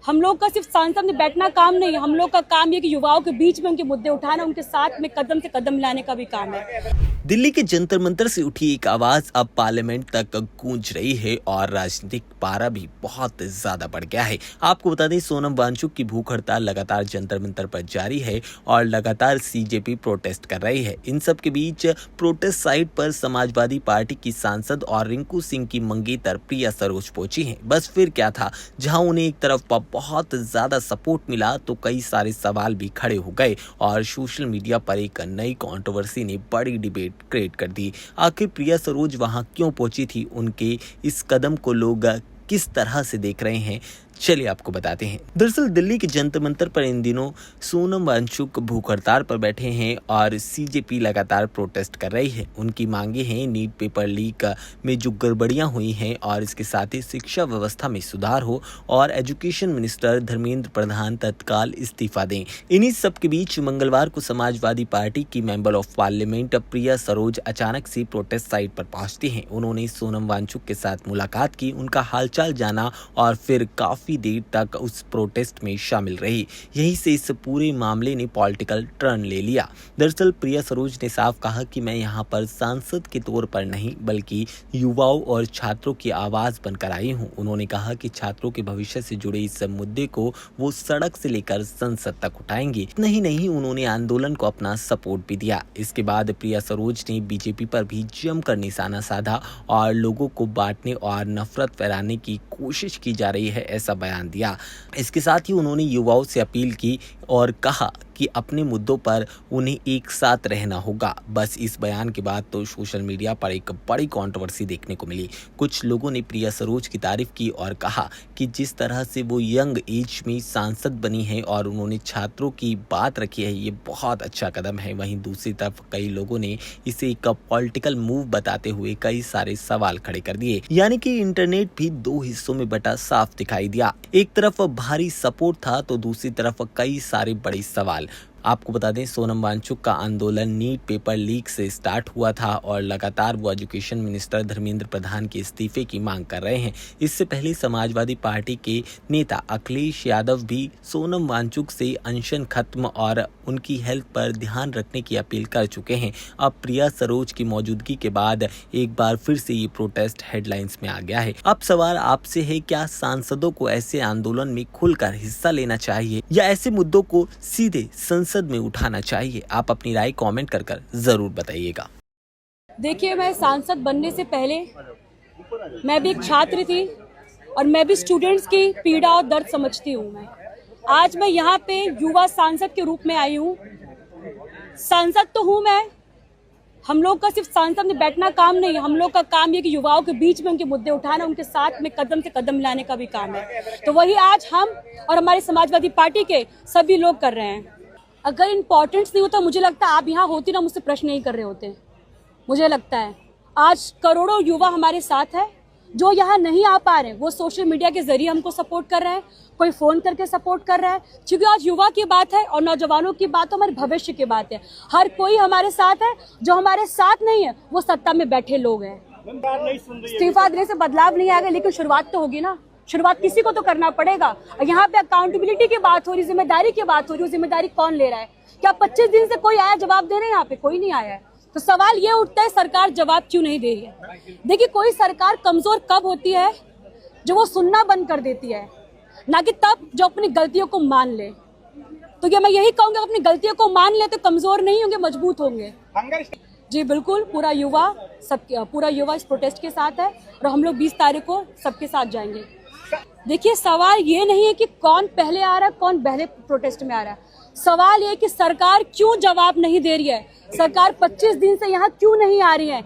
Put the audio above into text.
हम लोग का सिर्फ सांसद में बैठना काम नहीं है, हम लोग का काम ये कि युवाओं के बीच में उनके मुद्दे उठाना, उनके साथ में कदम से कदम मिलाने का भी काम है। दिल्ली के जंतर मंतर से उठी एक आवाज अब पार्लियामेंट तक गूंज रही है और राजनीतिक पारा भी बहुत ज्यादा बढ़ गया है। आपको बता दें, सोनम वांगचुक की भूख हड़ताल लगातार जंतर मंतर पर जारी है और लगातार सीजेपी प्रोटेस्ट कर रही है। इन सब के बीच प्रोटेस्ट साइट पर समाजवादी पार्टी की सांसद और रिंकू सिंह की मंगेतर प्रिया सरोज पहुंची हैं। बस फिर क्या था, जहां उन्हें एक तरफ बहुत ज्यादा सपोर्ट मिला तो कई सारे सवाल भी खड़े हो गए और सोशल मीडिया पर एक नई कंट्रोवर्सी ने बड़ी डिबेट क्रिएट कर दी। आखिर प्रिया सरोज वहां क्यों पहुंची थी, उनके इस कदम को लोग किस तरह से देख रहे हैं, चलिए आपको बताते हैं। दरअसल दिल्ली के जंतर मंतर पर इन दिनों सोनम वांगचुक भूख हड़ताल पर बैठे हैं और सीजेपी लगातार प्रोटेस्ट कर रही है। उनकी मांगे हैं नीट पेपर लीक में जो गड़बड़ियां हुई हैं और इसके साथ ही शिक्षा व्यवस्था में सुधार हो और एजुकेशन मिनिस्टर धर्मेंद्र प्रधान तत्काल इस्तीफा दें। इन्हीं सब के बीच मंगलवार को समाजवादी पार्टी की मेंबर ऑफ पार्लियामेंट प्रिया सरोज अचानक से प्रोटेस्ट साइट पर पहुंचती हैं। उन्होंने सोनम वांगचुक के साथ मुलाकात की, उनका हालचाल जाना और फिर काफी देर तक उस प्रोटेस्ट में शामिल रही। यहीं से इस पूरे मामले ने पॉलिटिकल टर्न ले लिया। दरअसल प्रिया सरोज ने साफ कहा कि मैं यहाँ पर सांसद के तौर पर नहीं बल्कि युवाओं और छात्रों की आवाज बनकर आई हूँ। उन्होंने कहा कि छात्रों के भविष्य से जुड़े इस मुद्दे को वो सड़क से लेकर संसद तक उठाएंगे। इतना ही नहीं, उन्होंने आंदोलन को अपना सपोर्ट भी दिया। इसके बाद प्रिया सरोज ने बीजेपी पर भी जमकर निशाना साधा और लोगों को बांटने और नफरत फैलाने की कोशिश की जा रही है ऐसा बयान दिया। इसके साथ ही उन्होंने युवाओं से अपील की और कहा कि अपने मुद्दों पर उन्हें एक साथ रहना होगा। बस इस बयान के बाद तो सोशल मीडिया पर एक बड़ी कंट्रोवर्सी देखने को मिली। कुछ लोगों ने प्रिया सरोज की तारीफ की और कहा कि जिस तरह से वो यंग एज में सांसद बनी है और उन्होंने छात्रों की बात रखी है, ये बहुत अच्छा कदम है। वहीं दूसरी तरफ कई लोगों ने इसे एक पॉलिटिकल मूव बताते हुए कई सारे सवाल खड़े कर दिए। यानी कि इंटरनेट भी दो हिस्सों में बटा साफ दिखाई दिया। एक तरफ भारी सपोर्ट था तो दूसरी तरफ कई सारे बड़े सवाल। आपको बता दें, सोनम वांगचुक का आंदोलन नीट पेपर लीक से स्टार्ट हुआ था और लगातार वो एजुकेशन मिनिस्टर धर्मेंद्र प्रधान के इस्तीफे की मांग कर रहे हैं। इससे पहले समाजवादी पार्टी के नेता अखिलेश यादव भी सोनम वांगचुक से अनशन खत्म और उनकी हेल्थ पर ध्यान रखने की अपील कर चुके हैं। अब प्रिया सरोज की मौजूदगी के बाद एक बार फिर से ये प्रोटेस्ट हेडलाइंस में आ गया है। अब सवाल आपसे है, क्या सांसदों को ऐसे आंदोलन में खुलकर हिस्सा लेना चाहिए या ऐसे मुद्दों को सीधे संसद में उठाना चाहिए? आप अपनी राय कमेंट कर जरूर बताइएगा। देखिए, मैं सांसद बनने से पहले मैं भी एक छात्र थी और मैं भी स्टूडेंट्स की पीड़ा और दर्द समझती हूँ। आज मैं यहाँ पे युवा सांसद के रूप में आई हूँ। सांसद तो हूँ मैं, हम लोग का सिर्फ सांसद में बैठना काम नहीं है, हम लोग का काम ये कि युवाओं के बीच में उनके मुद्दे उठाना, उनके साथ में कदम से कदम मिलाने का भी काम है। तो वही आज हम और हमारी समाजवादी पार्टी के सभी लोग कर रहे हैं। अगर इम्पोर्टेंस नहीं होता, मुझे लगता है आप यहाँ होती ना मुझसे प्रश्न नहीं कर रहे होते। मुझे लगता है आज करोड़ों युवा हमारे साथ है जो यहाँ नहीं आ पा रहे हैं। वो सोशल मीडिया के जरिए हमको सपोर्ट कर रहे हैं, कोई फोन करके सपोर्ट कर रहा है, क्योंकि आज युवा की बात है और नौजवानों की बात, हमारे भविष्य की बात है। हर कोई हमारे साथ है। जो हमारे साथ नहीं है वो सत्ता में बैठे लोग हैं। इस्तीफा देने से बदलाव नहीं आएगा, लेकिन शुरुआत तो होगी ना। शुरुआत किसी को तो करना पड़ेगा। यहाँ पे अकाउंटेबिलिटी की बात हो रही, जिम्मेदारी की बात हो रही है। जिम्मेदारी कौन ले रहा है? क्या 25 दिन से कोई आया जवाब दे रहे हैं? यहाँ पे कोई नहीं आया है। तो सवाल ये उठता है, सरकार जवाब क्यों नहीं दे रही है? देखिए, कोई सरकार कमजोर कब होती है? जो वो सुनना बंद कर देती है, ना कि तब जो अपनी गलतियों को मान ले। तो क्या मैं यही कहूंगा, अपनी गलतियों को मान ले तो कमजोर नहीं होंगे, मजबूत होंगे। जी बिल्कुल, पूरा युवा इस प्रोटेस्ट के साथ है और हम लोग 20 तारीख को सबके साथ जाएंगे। देखिए, सवाल ये नहीं है कि कौन पहले आ रहा है, कौन पहले प्रोटेस्ट में आ रहा है। सवाल ये कि सरकार क्यों जवाब नहीं दे रही है। सरकार 25 दिन से यहाँ क्यों नहीं आ रही है।